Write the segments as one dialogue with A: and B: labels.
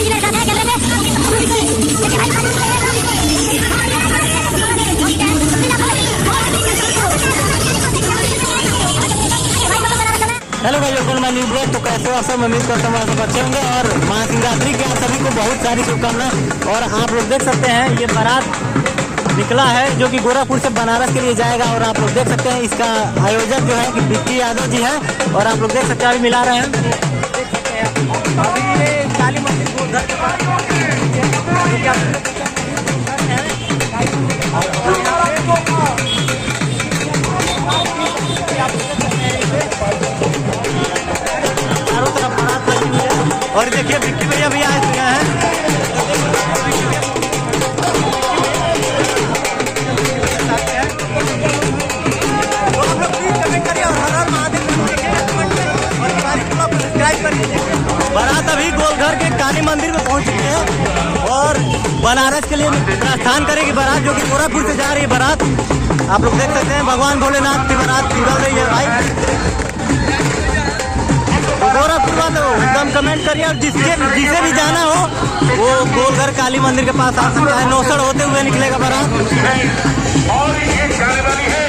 A: Hello भाई, welcome my new blog. तो कैसे हो आप सब? उम्मीद करता हूँ आप सब अच्छे होंगे और महाशिवरात्रि के आप सभी को बहुत सारी शुभकामनाएं। और आप लोग देख सकते हैं ये बारात निकला है जो कि गोरखपुर से बनारस के लिए जाएगा। और आप लोग देख सकते हैं इसका आयोजक जो है कि विक्की यादव जी हैं। और आप लोग देख सकते हैं अभी मिला रहे हैं, देख सकते हैं अभी ये काली मंदिर गोलघर के पास और देखिए विक्की भैया भी आए हुए हैं। तो आप लोग प्लीज कमेंट करिए और हर हर महादेव और हमारी चैनल को सब्सक्राइब कर लीजिए। बारात अभी गोलघर के काली मंदिर में पहुंच चुकी है और बनारस के लिए प्रस्थान करेगी बारात, जो कि गोरखपुर से जा रही है बारात। आप लोग देख सकते हैं भगवान भोलेनाथ की बारात निकल रही है भाई। गोरखपुर वालों एकदम कमेंट करिए और जिसे भी जाना हो वो गोलघर काली मंदिर के पास आ सकता है। नौसड़ होते हुए निकलेगा बारात। और ये जाने वाली है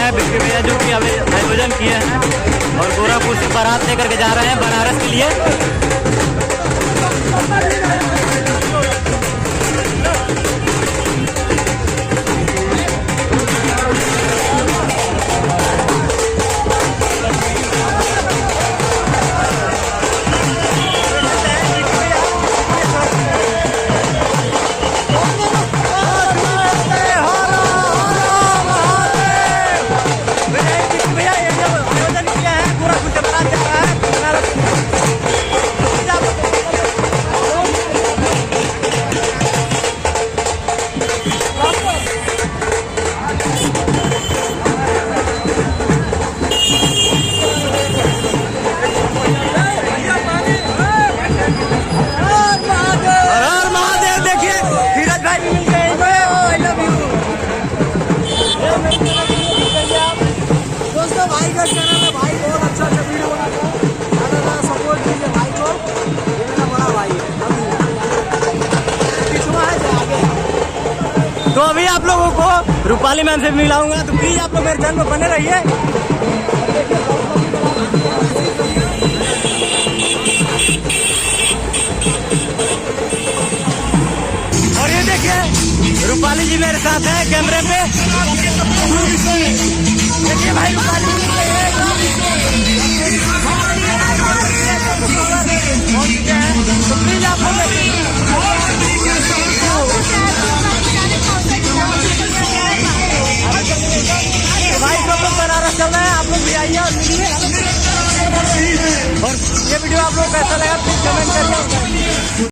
A: विक्की भैया जो कि अभी आयोजन किए हैं और गोरखपुर से बारात लेकर के जा रहे हैं बनारस के लिए। दोस्तों भाई का चैनल है, भाई बहुत अच्छा वीडियो बनाता है, सपोर्ट कीजिए भाई को। ये मेरा बड़ा भाई है जो आगे। तो अभी आप लोगों को रूपाली मैम से मिलाऊंगा, तो प्लीज आप लोग मेरे चैनल में बने रहिए। और ये देखिए रूपाली जी मेरे साथ है कैमरे पे। देखिए भाई रूपाली तो प्लीज आप भाई सब लोग बनारस चल रहे हैं, आप लोग भी आइए और मिलिए। और ये वीडियो आप लोग कैसा लगा प्लीज कमेंट करिए।